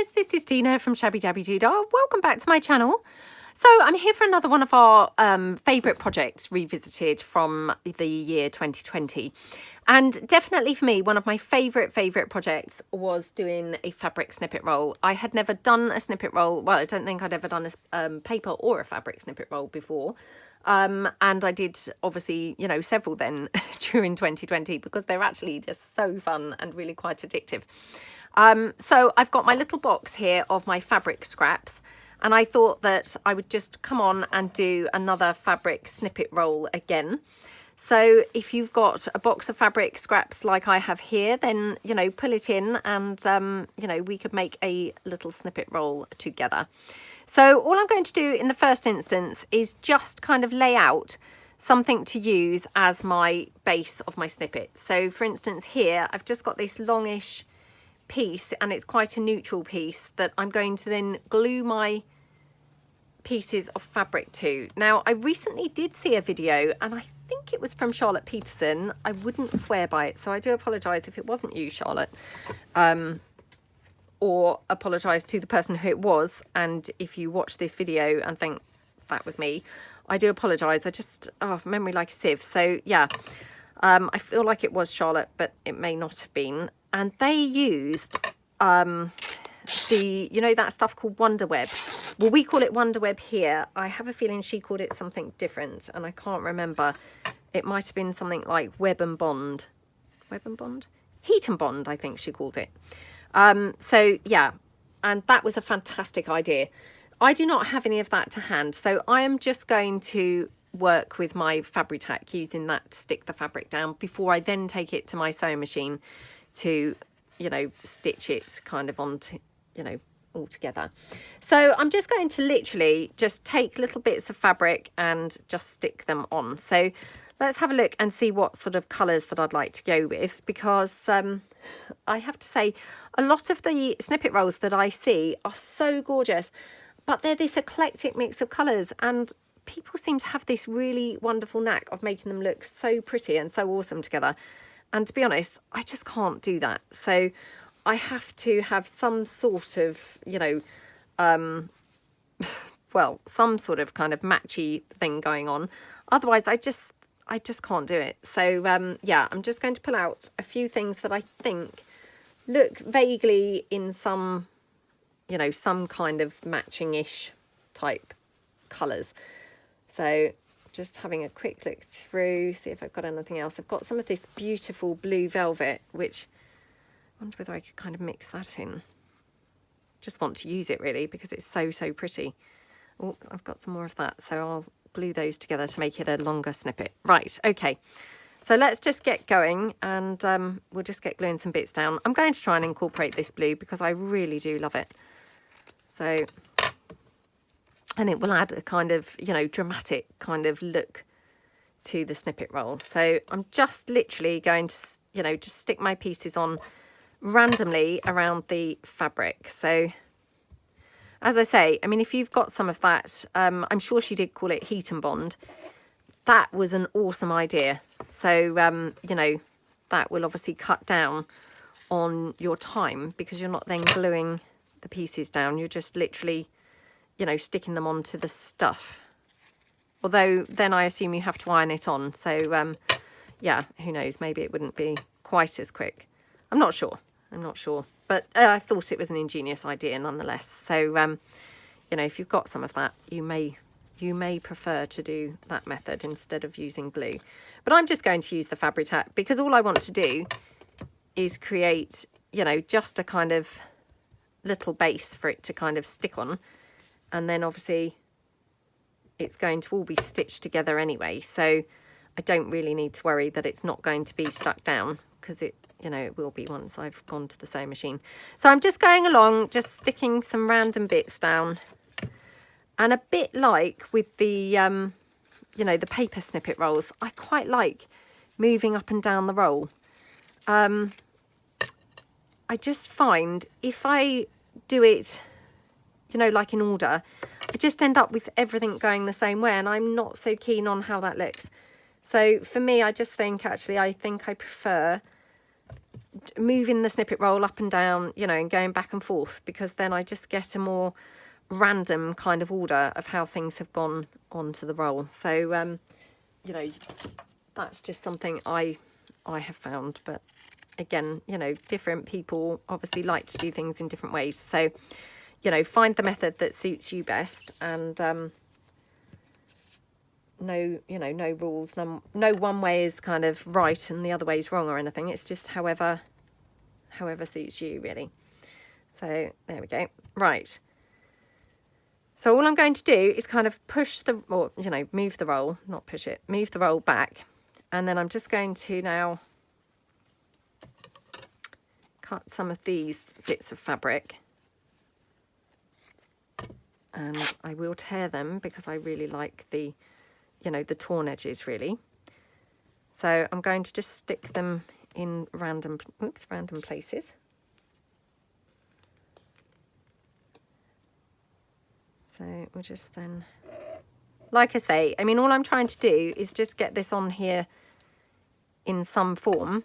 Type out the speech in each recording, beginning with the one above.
guys, this is Tina from Shabbydabbydoodah. Welcome back to my channel. So I'm here for another one of our favourite projects revisited from the year 2020. And definitely for me, one of my favourite projects was doing a fabric snippet roll. I had never done a snippet roll. Well, I don't think I'd ever done a paper or a fabric snippet roll before. And I did, obviously, you know, several then during 2020 because they're actually just so fun and really quite addictive. So I've got my little box here of my fabric scraps, and I thought that I would just come on and do another fabric snippet roll again. So if you've got a box of fabric scraps like I have here, then, you know, pull it in and, you know, we could make a little snippet roll together. So all I'm going to do in the first instance is just kind of lay out something to use as my base of my snippet. So for instance, here I've just got this longish piece, and it's quite a neutral piece that I'm going to then glue my pieces of fabric to. Now, I recently did see a video, and I think it was from Charlotte Peterson. I wouldn't swear by it, so I do apologise if it wasn't you, Charlotte, or apologise to the person who it was. And if you watch this video and think that was me, I do apologise. I just, memory like a sieve. So yeah, I feel like it was Charlotte, but it may not have been. And they used you know, that stuff called Wonder Web. Well, we call it Wonder Web here. I have a feeling she called it something different, and I can't remember. It might have been something like Web and Bond. Web and Bond? Heat and Bond, I think she called it. So yeah, and that was a fantastic idea. I do not have any of that to hand, so I am just going to work with my Fabri-Tac using that to stick the fabric down before I then take it to my sewing machine to, you know, stitch it kind of onto, you know, all together. So I'm just going to literally just take little bits of fabric and just stick them on. So let's have a look and see what sort of colours that I'd like to go with, because I have to say a lot of the snippet rolls that I see are so gorgeous, but they're this eclectic mix of colours, and people seem to have this really wonderful knack of making them look so pretty and so awesome together. And to be honest, I just can't do that. So I have to have some sort of, you know, well, some sort of kind of matchy thing going on. Otherwise, I just can't do it. So yeah, I'm just going to pull out a few things that I think look vaguely in some, you know, some kind of matching-ish type colours. So just having a quick look through, see if I've got anything else. I've got some of this beautiful blue velvet, which I wonder whether I could kind of mix that in. Just want to use it really because it's so pretty. Oh, I've got some more of that, so I'll glue those together to make it a longer snippet. Right, okay. So let's just get going, and we'll just get gluing some bits down. I'm going to try and incorporate this blue because I really do love it. So, and it will add a kind of, you know, dramatic kind of look to the snippet roll. So I'm just literally going to, you know, just stick my pieces on randomly around the fabric. So as I say, I mean, if you've got some of that, I'm sure she did call it Heat and Bond. That was an awesome idea. So, you know, that will obviously cut down on your time because you're not then gluing the pieces down. You're just literally, you know, sticking them onto the stuff. Although then I assume you have to iron it on. So, yeah, who knows? Maybe it wouldn't be quite as quick. I'm not sure. But I thought it was an ingenious idea nonetheless. So, you know, if you've got some of that, you may prefer to do that method instead of using glue. But I'm just going to use the Fabri-Tac because all I want to do is create, you know, just a kind of little base for it to kind of stick on. And then obviously it's going to all be stitched together anyway. So I don't really need to worry that it's not going to be stuck down because it, you know, it will be once I've gone to the sewing machine. So I'm just going along, just sticking some random bits down. And a bit like with the, you know, the paper snippet rolls, I quite like moving up and down the roll. I just find if I do it, you know, like in order, I just end up with everything going the same way, and I'm not so keen on how that looks. So for me, I just think, actually, I think I prefer moving the snippet roll up and down, you know, and going back and forth, because then I just get a more random kind of order of how things have gone onto the roll. So, you know, that's just something I have found. But again, you know, different people obviously like to do things in different ways. So, you know, find the method that suits you best, and no, you know, no rules, no one way is kind of right and the other way is wrong or anything. It's just however suits you, really. So there we go. Right. So all I'm going to do is kind of push the, or, you know, move the roll, not push it, move the roll back. And then I'm just going to now cut some of these bits of fabric. And I will tear them because I really like the, you know, the torn edges, really. So I'm going to just stick them in random places. So we'll just then, like I say, I mean, all I'm trying to do is just get this on here in some form.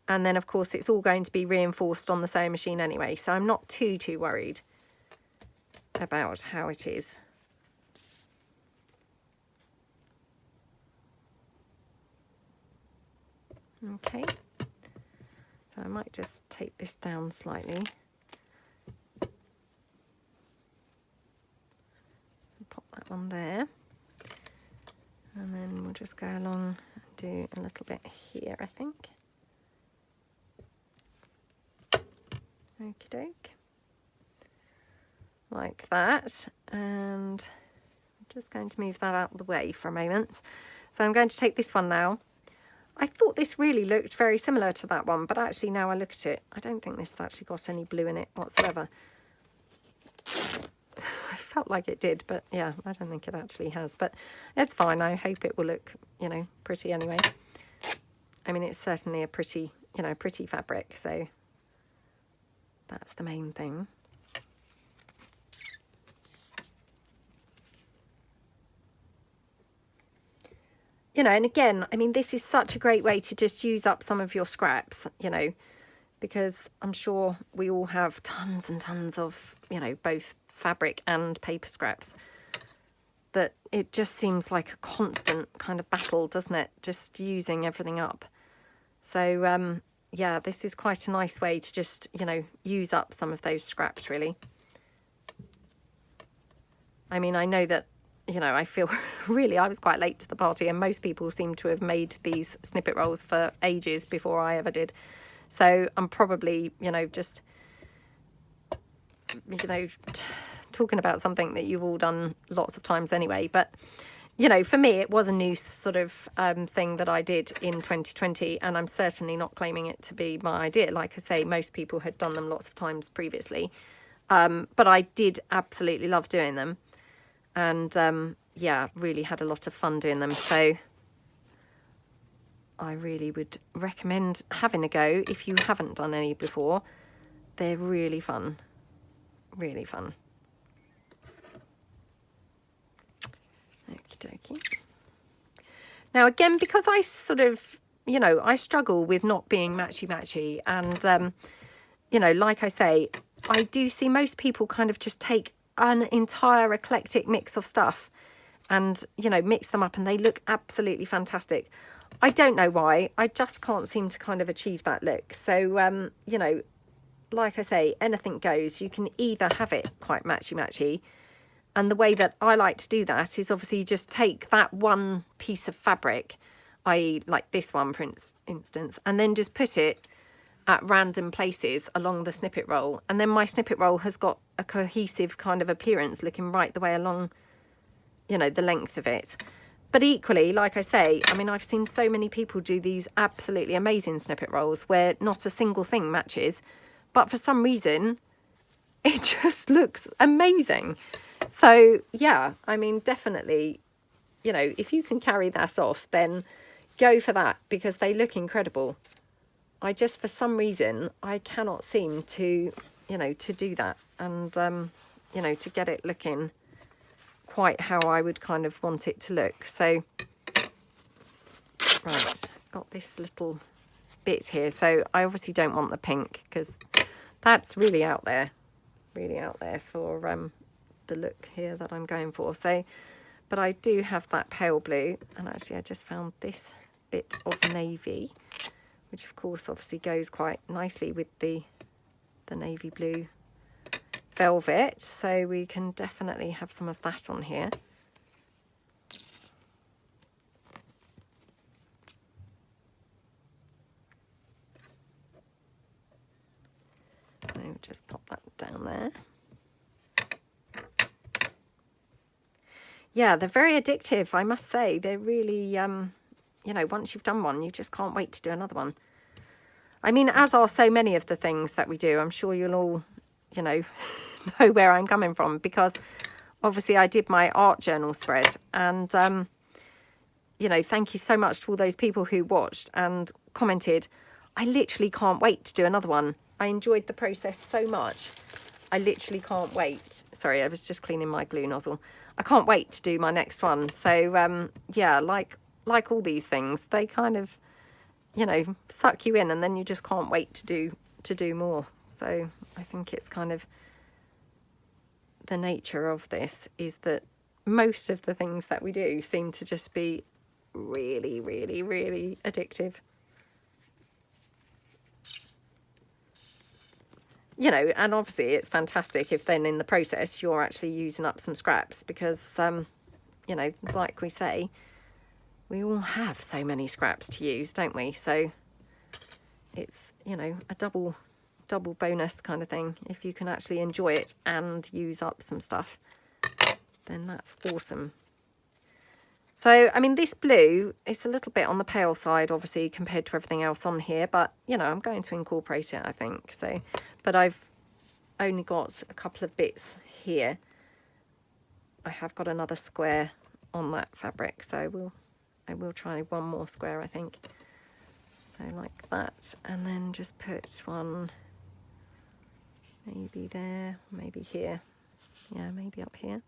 And then, of course, it's all going to be reinforced on the sewing machine anyway. So I'm not too worried about how it is. Okay. So I might just take this down slightly. Pop that one there. And then we'll just go along and do a little bit here, I think. Okie doke. Like that. And I'm just going to move that out of the way for a moment. So I'm going to take this one now. I thought this really looked very similar to that one, but actually now I look at it, I don't think this has actually got any blue in it whatsoever. I felt like it did, but yeah, I don't think it actually has, but it's fine. I hope it will look, you know, pretty anyway. I mean, it's certainly a pretty, you know, pretty fabric, so that's the main thing. You know, and again, I mean, this is such a great way to just use up some of your scraps, you know, because I'm sure we all have tons and tons of, you know, both fabric and paper scraps, that it just seems like a constant kind of battle, doesn't it? Just using everything up. So, yeah, this is quite a nice way to just, you know, use up some of those scraps, really. I mean, I know that, you know, I feel really, I was quite late to the party, and most people seem to have made these snippet rolls for ages before I ever did. So I'm probably, you know, just, you know, talking about something that you've all done lots of times anyway. But, you know, for me, it was a new sort of thing that I did in 2020, and I'm certainly not claiming it to be my idea. Like I say, most people had done them lots of times previously, but I did absolutely love doing them. And yeah, really had a lot of fun doing them. So I really would recommend having a go if you haven't done any before. They're really fun. Really fun. Okie dokie. Now again, because I sort of, you know, I struggle with not being matchy-matchy. And, you know, like I say, I do see most people kind of just take an entire eclectic mix of stuff and, you know, mix them up and they look absolutely fantastic. I don't know why. I just can't seem to kind of achieve that look. So, you know, like I say, anything goes. You can either have it quite matchy-matchy, and the way that I like to do that is obviously just take that one piece of fabric, i.e. like this one, for instance, and then just put it at random places along the snippet roll, and then my snippet roll has got a cohesive kind of appearance looking right the way along, you know, the length of it. But equally, like I say, I mean, I've seen so many people do these absolutely amazing snippet rolls where not a single thing matches, but for some reason it just looks amazing. So yeah, I mean, definitely, you know, if you can carry that off, then go for that, because they look incredible. I just, for some reason, I cannot seem to, you know, to do that and, you know, to get it looking quite how I would kind of want it to look. So, right, got this little bit here. So I obviously don't want the pink because that's really out there for the look here that I'm going for. So, but I do have that pale blue, and actually I just found this bit of navy, which of course obviously goes quite nicely with the navy blue velvet. So we can definitely have some of that on here. So just pop that down there. Yeah, they're very addictive, I must say. They're really, you know, once you've done one, you just can't wait to do another one. I mean, as are so many of the things that we do. I'm sure you'll all, you know, know where I'm coming from, because obviously I did my art journal spread, and, you know, thank you so much to all those people who watched and commented. I literally can't wait to do another one. I enjoyed the process so much. I literally can't wait. Sorry, I was just cleaning my glue nozzle. I can't wait to do my next one. So, yeah, like all these things, they kind of, you know, suck you in, and then you just can't wait to do more. So I think it's kind of the nature of this is that most of the things that we do seem to just be really, really, really addictive. You know, and obviously it's fantastic if then in the process you're actually using up some scraps, because, you know, like we say, we all have so many scraps to use, don't we? So it's, you know, a double bonus kind of thing. If you can actually enjoy it and use up some stuff, then that's awesome. So, I mean, this blue is a little bit on the pale side, obviously, compared to everything else on here. But, you know, I'm going to incorporate it, I think. So, but I've only got a couple of bits here. I have got another square on that fabric. So I will try one more square, I think. So like that. And then just put one maybe there, maybe here. Yeah, maybe up here.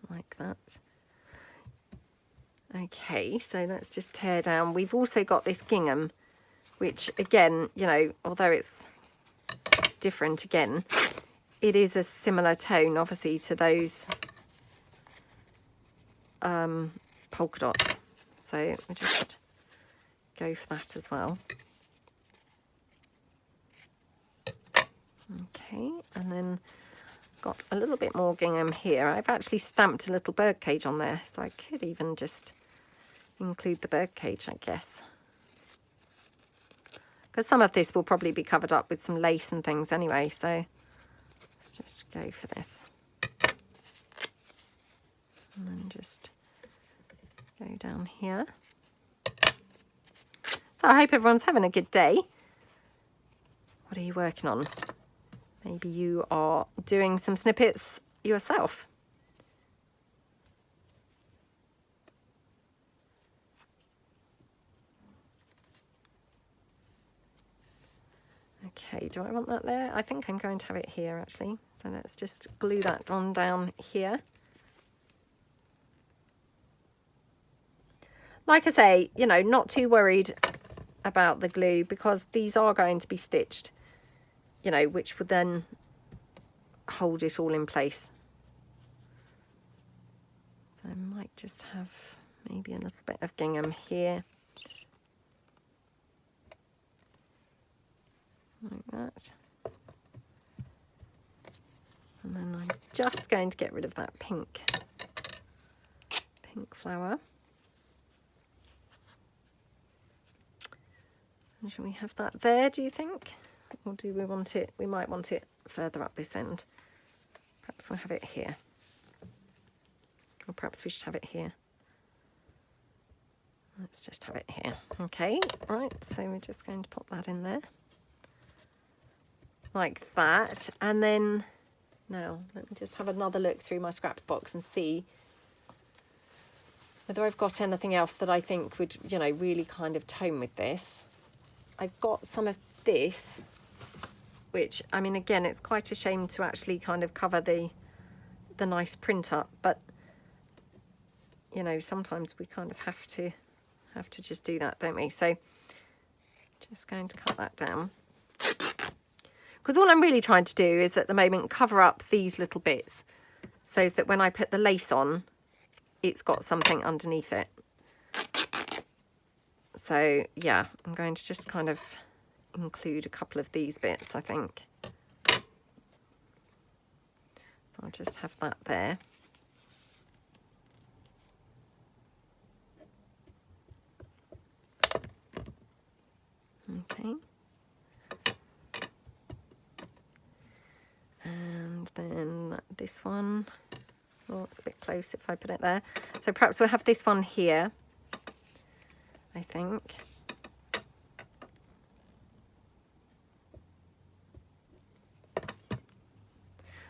Like that. Okay, so let's just tear down. We've also got this gingham, which again, you know, although it's different again, it is a similar tone, obviously, to those polka dots. So we'll just go for that as well. Okay, and then got a little bit more gingham here. I've actually stamped a little bird cage on there, so I could even just include the bird cage, I guess. Because some of this will probably be covered up with some lace and things anyway, so let's just go for this. And then just go down here. So I hope everyone's having a good day. What are you working on? Maybe you are doing some snippets yourself. Okay, do I want that there? I think I'm going to have it here actually. So let's just glue that on down here. Like I say, you know, not too worried about the glue, because these are going to be stitched, you know, which would then hold it all in place. So I might just have maybe a little bit of gingham here. Like that. And then I'm just going to get rid of that pink flower. And shall we have that there, do you think? Or do we want it? We might want it further up this end. Perhaps we'll have it here. Or perhaps we should have it here. Let's just have it here. Okay, right, so we're just going to pop that in there. Like that. And then, now, let me just have another look through my scraps box and see whether I've got anything else that I think would, you know, really kind of tone with this. I've got some of this, which, I mean, again, it's quite a shame to actually kind of cover the nice print up, but you know, sometimes we kind of have to just do that, don't we? So just going to cut that down. Because all I'm really trying to do is at the moment cover up these little bits so that when I put the lace on, it's got something underneath it. So yeah, I'm going to just kind of include a couple of these bits, I think. So I'll just have that there. Okay. And then this one, oh, it's a bit close if I put it there. So perhaps we'll have this one here, I think.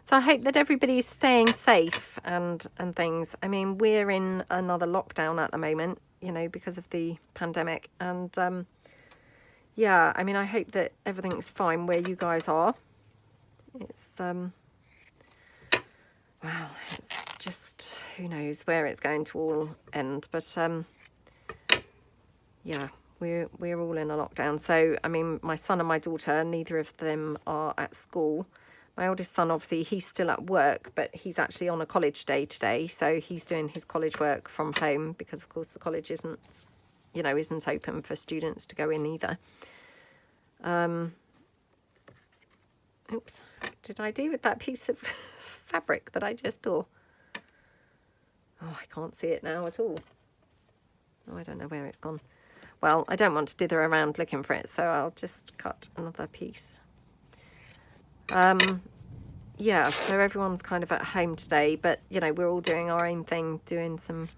So I hope that everybody's staying safe and things. I mean, we're in another lockdown at the moment, you know, because of the pandemic. And yeah, I mean, I hope that everything's fine where you guys are. It's, well, it's just, who knows where it's going to all end. But yeah, we're all in a lockdown. So, I mean, my son and my daughter, neither of them are at school. My oldest son, obviously, he's still at work, but he's actually on a college day today. So he's doing his college work from home because, of course, the college isn't, you know, isn't open for students to go in either. Oops, what did I do with that piece of fabric that I just saw? Oh, I can't see it now at all. Oh, I don't know where it's gone. Well, I don't want to dither around looking for it, so I'll just cut another piece. Yeah, so everyone's kind of at home today, but, you know, we're all doing our own thing, doing some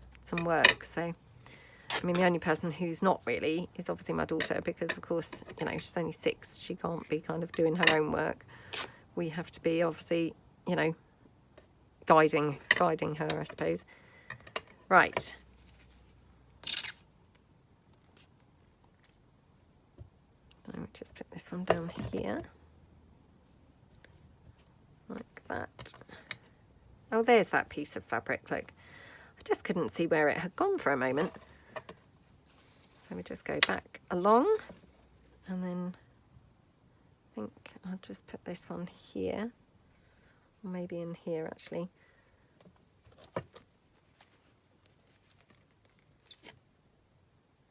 work. So, I mean, the only person who's not really is obviously my daughter because, of course, you know, she's only 6. She can't be kind of doing her own work. We have to be, obviously, you know, guiding her, I suppose. Right. Let me just put this one down here. Like that. Oh, there's that piece of fabric, look. I just couldn't see where it had gone for a moment. So we just go back along and then I think I'll just put this one here, or maybe in here actually.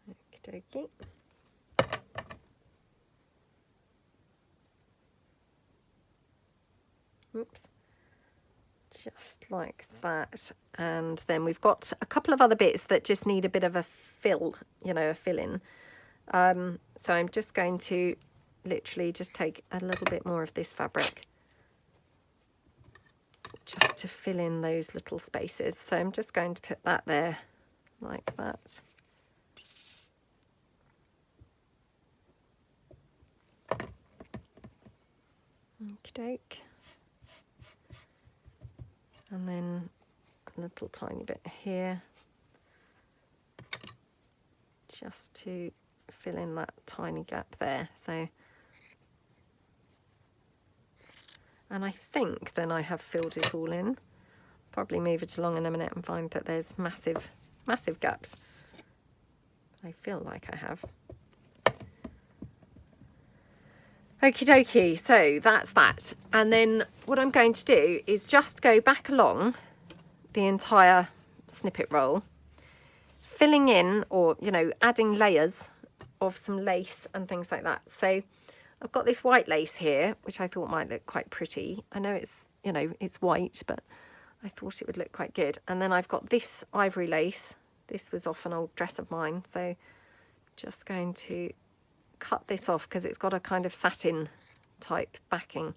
Okie dokie. Oops. Just like that. And then we've got a couple of other bits that just need a bit of a fill, you know, a fill in. So I'm just going to literally just take a little bit more of this fabric just to fill in those little spaces. So I'm just going to put that there like that. Okie doke. And then a little tiny bit here, just to fill in that tiny gap there. So, and I think then I have filled it all in. Probably move it along in a minute and find that there's massive gaps. I feel like I have. Okie dokie, so that's that. And then what I'm going to do is just go back along the entire snippet roll, filling in or, you know, adding layers of some lace and things like that. So I've got this white lace here, which I thought might look quite pretty. I know it's, you know, it's white, but I thought it would look quite good. And then I've got this ivory lace. This was off an old dress of mine. So just going to cut this off because it's got a kind of satin type backing.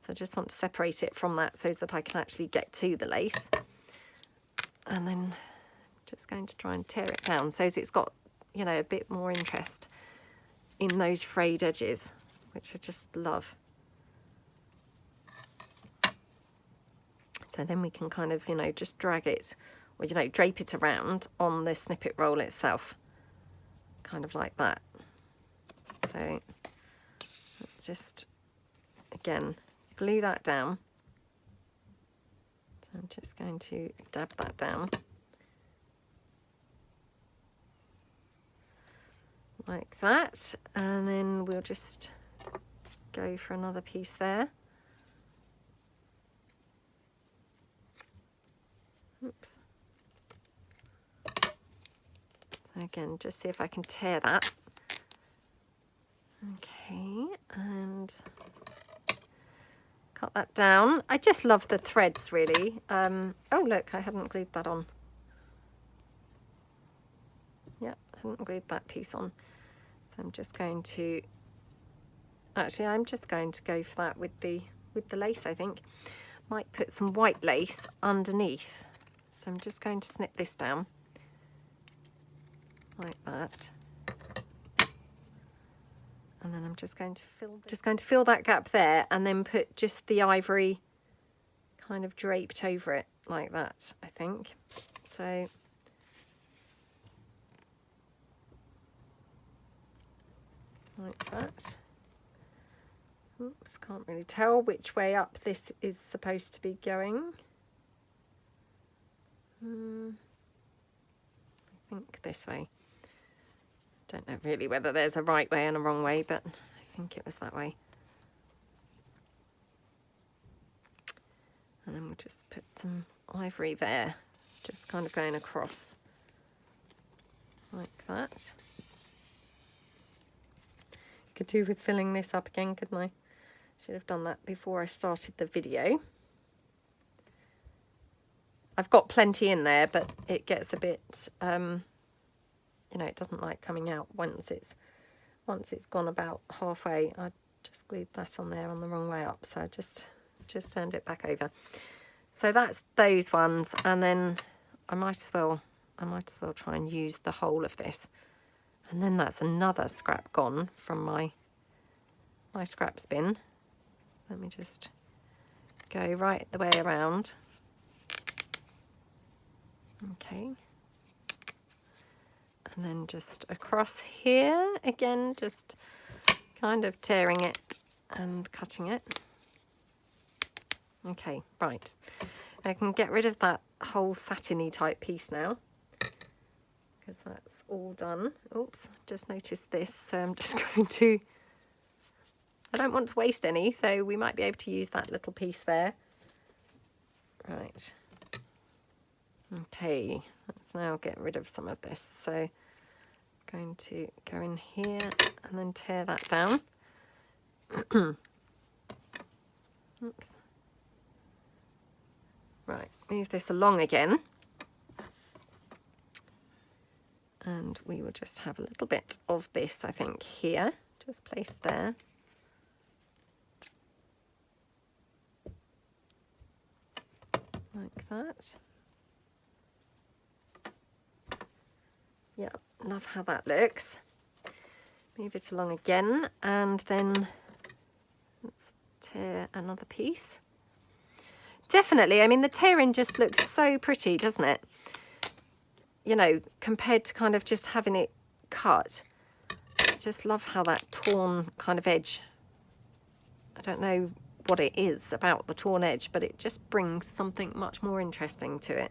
So I just want to separate it from that so that I can actually get to the lace. And then just going to try and tear it down so it's got, you know, a bit more interest in those frayed edges, which I just love. So then we can kind of, you know, just drag it or, you know, drape it around on the snippet roll itself, kind of like that. So let's just, again, glue that down. So I'm just going to dab that down. like that, and then we'll just go for another piece there. Oops. So again, just see if I can tear that. Okay, and cut that down. I just love the threads, really. Oh, look, I hadn't glued that on. Yep, I hadn't glued that piece on. So I'm just going to, actually, I'm just going to go for that with the lace, I think. Might put some white lace underneath. So I'm just going to snip this down like that. And then I'm just going to fill that gap there, and then put just the ivory kind of draped over it like that, I think. So like that. Oops, can't really tell which way up this is supposed to be going. I think this way. Don't know really whether there's a right way and a wrong way, but I think it was that way. And then we'll just put some ivory there, just kind of going across like that. Could do with filling this up again, couldn't I? Should have done that before I started the video. I've got plenty in there, but it gets a bit, you know, it doesn't like coming out once it's gone about halfway. I just glued that on there on the wrong way up, so I just turned it back over. So that's those ones, and then I might as well try and use the whole of this. And then that's another scrap gone from my scrap spin. Let me just go right the way around. Okay. And then just across here again, just kind of tearing it and cutting it. Okay, right. I can get rid of that whole satiny type piece now, because that's all done. Oops, just noticed this, so I'm just going to, I don't want to waste any, so we might be able to use that little piece there. Right. Okay, let's now get rid of some of this. So I'm going to go in here and then tear that down. Oops. Right, move this along again. And we will just have a little bit of this, I think, here. Just placed there. Like that. Yeah, love how that looks. Move it along again, and then let's tear another piece. Definitely, I mean, the tearing just looks so pretty, doesn't it? You know, compared to kind of just having it cut. I just love how that torn kind of edge, I don't know what it is about the torn edge, but it just brings something much more interesting to it.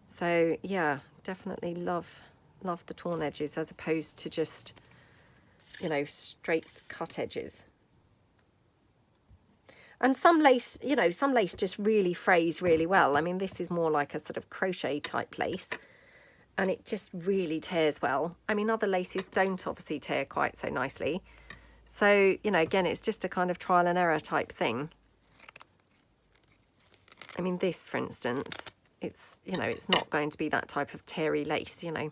So yeah, definitely love the torn edges as opposed to just, you know, straight cut edges. And some lace, you know, some lace just really frays really well. I mean, this is more like a sort of crochet type lace, and it just really tears well. I mean, other laces don't obviously tear quite so nicely. So, you know, again, it's just a kind of trial and error type thing. I mean, this, for instance, it's, you know, it's not going to be that type of terry lace, you know,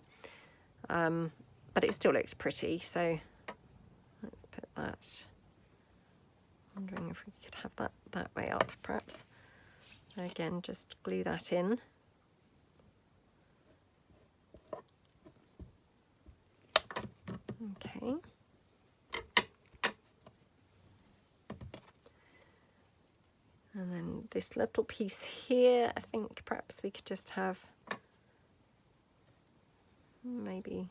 but it still looks pretty. So let's put that. Wondering if we could have that way up, perhaps. So again, just glue that in. Okay. And then this little piece here, I think perhaps we could just have maybe,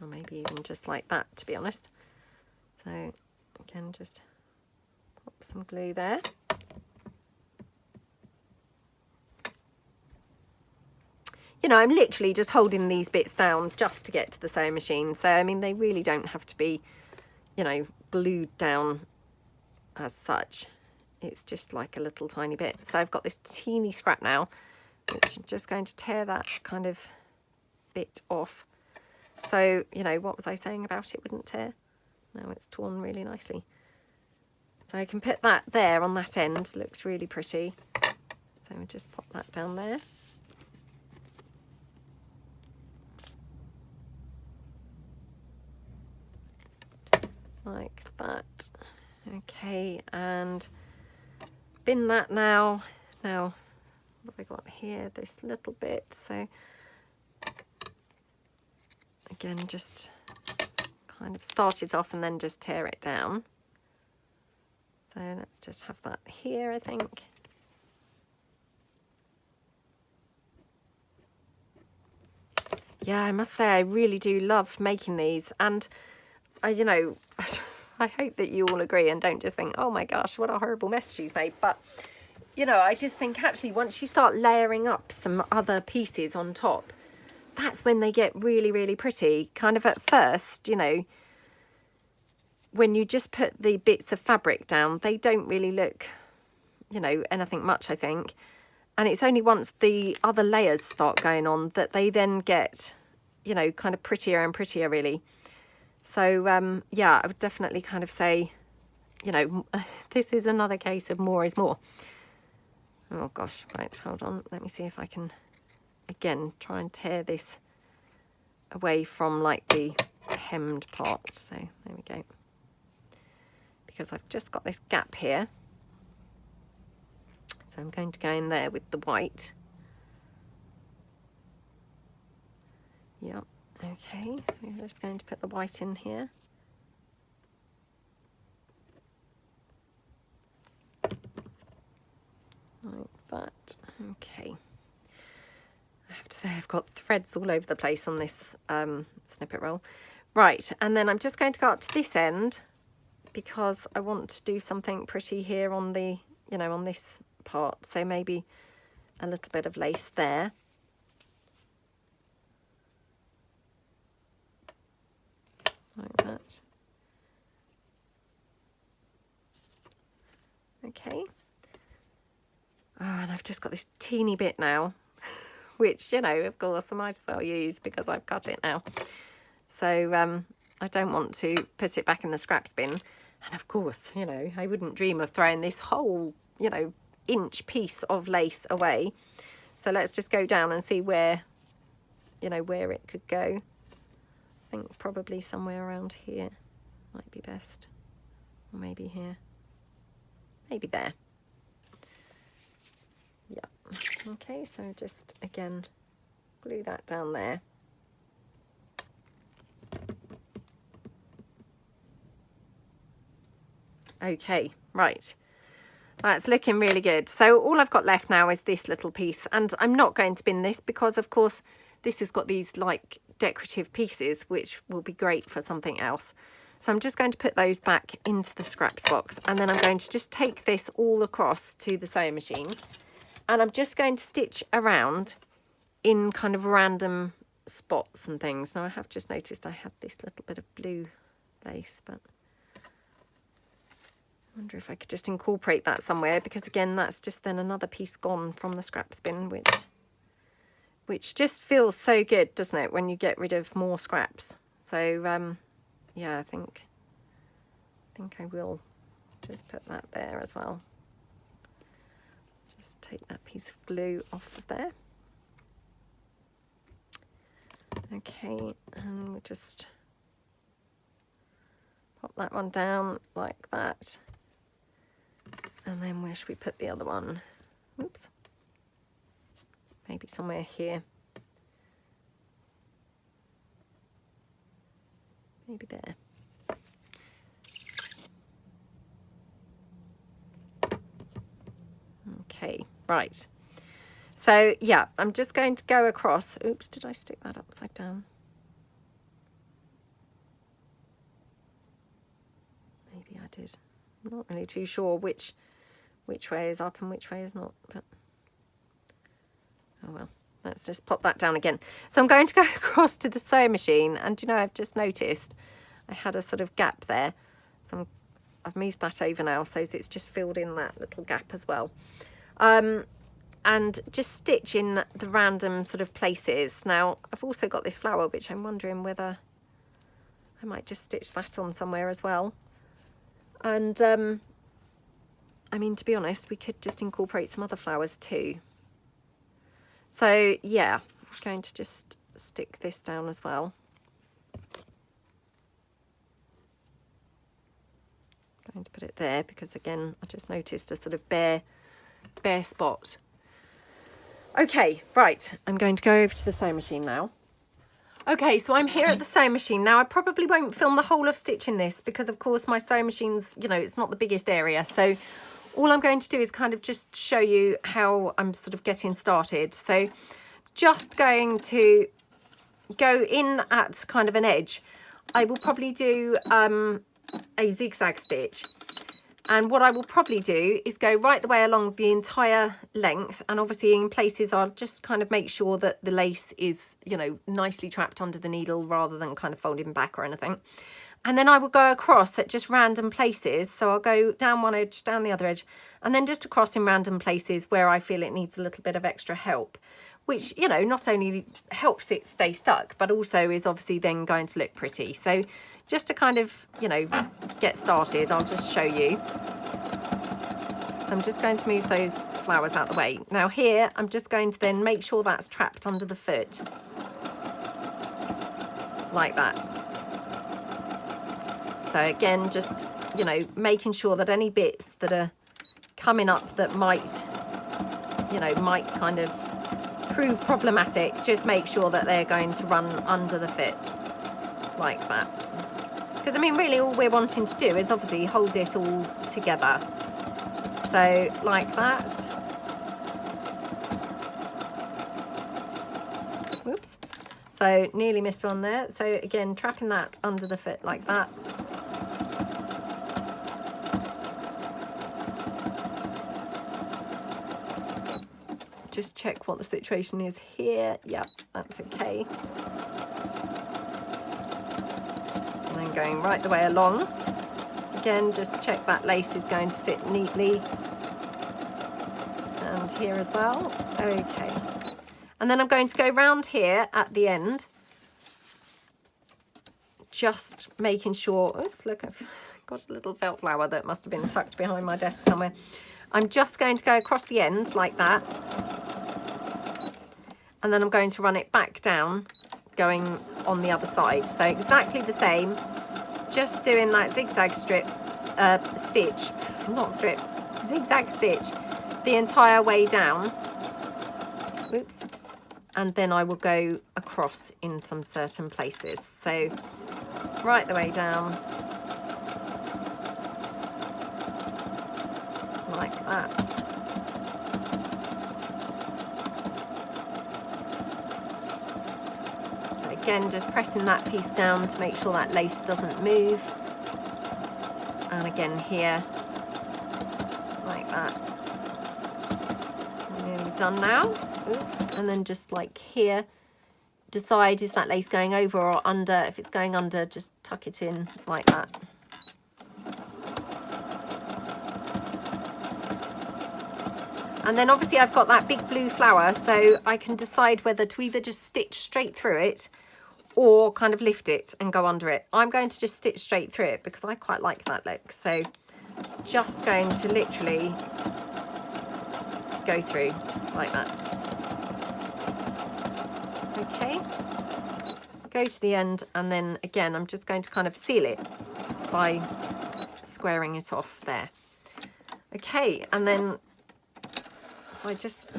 or maybe even just like that, to be honest. So again, just pop some glue there. you know, I'm literally just holding these bits down just to get to the sewing machine. So, I mean, they really don't have to be, you know, glued down as such. It's just like a little tiny bit. So I've got this teeny scrap now, which I'm just going to tear that kind of bit off. So, you know, what was I saying about it wouldn't tear? Now it's torn really nicely. So I can put that there on that end. Looks really pretty. So we'll just pop that down there. Like that. Okay, and bin that now. Now, what have I got here? This little bit. So again, just kind of start it off and then just tear it down. So let's just have that here, I think. Yeah, I must say I really do love making these, and you know, I hope that you all agree and don't just think, oh my gosh, what a horrible mess she's made. But, you know, I just think actually once you start layering up some other pieces on top, that's when they get really, really pretty. Kind of at first, you know, when you just put the bits of fabric down, they don't really look, you know, anything much, I think. And it's only once the other layers start going on that they then get, you know, kind of prettier and prettier, really. So, yeah, I would definitely kind of say, you know, this is another case of more is more. Oh, gosh. Right, hold on. Let me see if I can, again, try and tear this away from, like, the hemmed part. So, there we go. Because I've just got this gap here. So I'm going to go in there with the white. Yep. Okay, so we're just going to put the white in here. Like that. Okay. I have to say I've got threads all over the place on this snippet roll. Right, and then I'm just going to go up to this end because I want to do something pretty here on the, you know, on this part. So maybe a little bit of lace there. Like that. Okay. Oh, and I've just got this teeny bit now, which, you know, of course I might as well use because I've cut it now. So I don't want to put it back in the scraps bin. And of course, you know, I wouldn't dream of throwing this whole, you know, inch piece of lace away. So let's just go down and see where, you know, where it could go. I think probably somewhere around here might be best. Or maybe here. Maybe there. Yeah. Okay, so just again glue that down there. Okay, right. That's looking really good. So all I've got left now is this little piece, and I'm not going to bin this because of course this has got these like decorative pieces which will be great for something else. So I'm just going to put those back into the scraps box, and then I'm going to just take this all across to the sewing machine, and I'm just going to stitch around in kind of random spots and things. Now I have just noticed I had this little bit of blue lace, but I wonder if I could just incorporate that somewhere, because again that's just then another piece gone from the scraps bin, which just feels so good, doesn't it, when you get rid of more scraps. So yeah, I think I will just put that there as well. Just take that piece of glue off of there. Okay, and we'll just pop that one down like that. And then where should we put the other one? Oops. Maybe somewhere here. Maybe there. Okay, right. So yeah, I'm just going to go across. Oops, did I stick that upside down? Maybe I did. I'm not really too sure which way is up and which way is not, but oh well. Let's just pop that down again. So I'm going to go across to the sewing machine, and you know, I've just noticed I had a sort of gap there. So I've moved that over now, so it's just filled in that little gap as well. And just stitch in the random sort of places. Now, I've also got this flower, which I'm wondering whether I might just stitch that on somewhere as well. And, I mean, to be honest, we could just incorporate some other flowers too. So, yeah, I'm going to just stick this down as well. Going to put it there because, again, I just noticed a sort of bare spot. Okay, right, I'm going to go over to the sewing machine now. Okay, so I'm here at the sewing machine. Now, I probably won't film the whole of stitching this because, of course, my sewing machine's, you know, it's not the biggest area. So all I'm going to do is kind of just show you how I'm sort of getting started. So just going to go in at kind of an edge. I will probably do a zigzag stitch. And what I will probably do is go right the way along the entire length, and obviously in places I'll just kind of make sure that the lace is, you know, nicely trapped under the needle rather than kind of folding back or anything. And then I will go across at just random places. So I'll go down one edge, down the other edge, and then just across in random places where I feel it needs a little bit of extra help, which, you know, not only helps it stay stuck, but also is obviously then going to look pretty. So just to kind of, you know, get started, I'll just show you. So I'm just going to move those flowers out the way. Now here, I'm just going to then make sure that's trapped under the foot. Like that. So again, just, you know, making sure that any bits that are coming up that might, you know, might kind of prove problematic, just make sure that they're going to run under the foot. Like that. Because, I mean, really all we're wanting to do is obviously hold it all together. So, like that. Whoops. So, nearly missed one there. So, again, trapping that under the foot like that. Just check what the situation is here. Yep, that's okay. Going right the way along. Again, just check that lace is going to sit neatly. And here as well. Okay. And then I'm going to go round here at the end. Just making sure, oops, look, I've got a little felt flower that must have been tucked behind my desk somewhere. I'm just going to go across the end like that. And then I'm going to run it back down, going on the other side. So exactly the same. Just doing that zigzag zigzag stitch the entire way down. Oops. And then I will go across in some certain places. So right the way down. Like that. Again, just pressing that piece down to make sure that lace doesn't move. And again here, like that. Nearly done now. Oops. And then just like here, decide is that lace going over or under. If it's going under, just tuck it in like that. And then obviously I've got that big blue flower, so I can decide whether to either just stitch straight through it or kind of lift it and go under it. I'm going to just stitch straight through it because I quite like that look. So just going to literally go through like that. Okay. Go to the end, and then again, I'm just going to kind of seal it by squaring it off there. Okay, and then if I just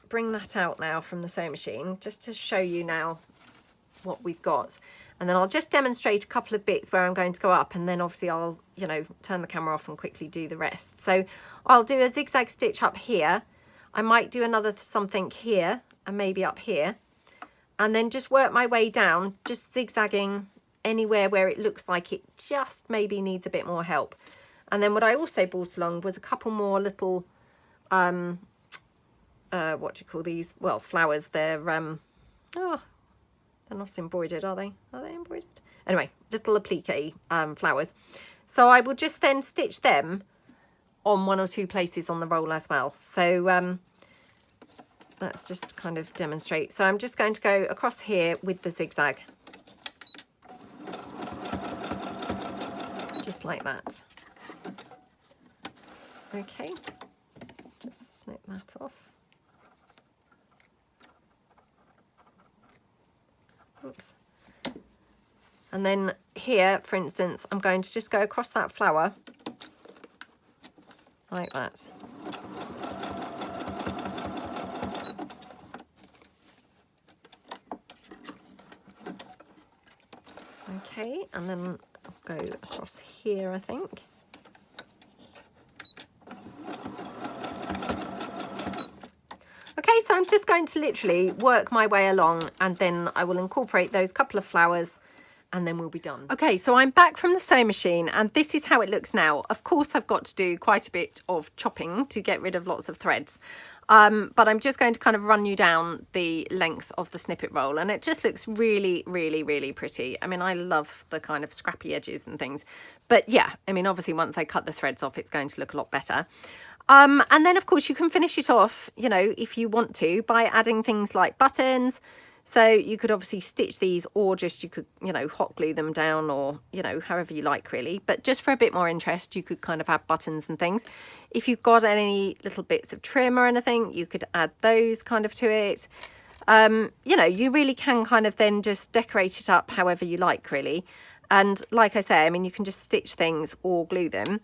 bring that out now from the sewing machine, just to show you now what we've got, and then I'll just demonstrate a couple of bits where I'm going to go up, and then obviously I'll, you know, turn the camera off and quickly do the rest. So I'll do a zigzag stitch up here. I might do another something here and maybe up here, and then just work my way down, just zigzagging anywhere where it looks like it just maybe needs a bit more help. And then what I also brought along was a couple more little what do you call these? Well, flowers. They're oh, they're not embroidered, are they? Are they embroidered? Anyway, little applique flowers. So I will just then stitch them on 1 or 2 places on the roll as well. So let's just kind of demonstrate. So I'm just going to go across here with the zigzag. Just like that. Okay, just snip that off. Oops. And then here, for instance, I'm going to just go across that flower like that. Okay, and then I'll go across here, I think. Okay, so I'm just going to literally work my way along, and then I will incorporate those couple of flowers and then we'll be done. Okay, so I'm back from the sewing machine and this is how it looks now. Of course, I've got to do quite a bit of chopping to get rid of lots of threads. But I'm just going to kind of run you down the length of the snippet roll, and it just looks really, really, really pretty. I mean, I love the kind of scrappy edges and things, but yeah, I mean, obviously once I cut the threads off, it's going to look a lot better. And then of course you can finish it off, you know, if you want to, by adding things like buttons. So you could obviously stitch these, or just you could, you know, hot glue them down, or, you know, however you like really. But just for a bit more interest, you could kind of add buttons and things. If you've got any little bits of trim or anything, you could add those kind of to it. You know, you really can kind of then just decorate it up however you like really. And like I say, I mean, you can just stitch things or glue them.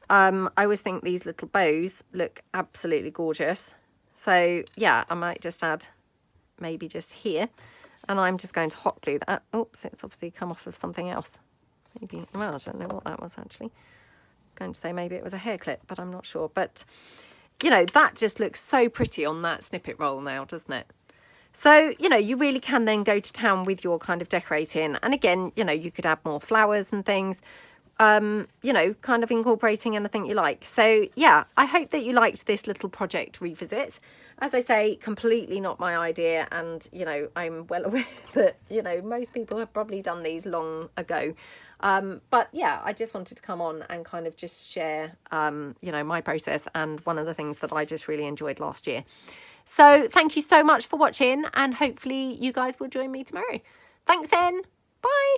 I always think these little bows look absolutely gorgeous. So yeah, I might just add maybe just here, and I'm just going to hot glue that. Oops, it's obviously come off of something else. Maybe, well, I don't know what that was actually. I was going to say maybe it was a hair clip, but I'm not sure. But you know, that just looks so pretty on that snippet roll now, doesn't it? So, you know, you really can then go to town with your kind of decorating. And again, you know, you could add more flowers and things, you know, kind of incorporating anything you like. So yeah, I hope that you liked this little project revisit. As I say, completely not my idea, and you know, I'm well aware that, you know, most people have probably done these long ago. But yeah, I just wanted to come on and kind of just share, you know, my process and one of the things that I just really enjoyed last year. So thank you so much for watching, and hopefully you guys will join me tomorrow. Thanks then. Bye.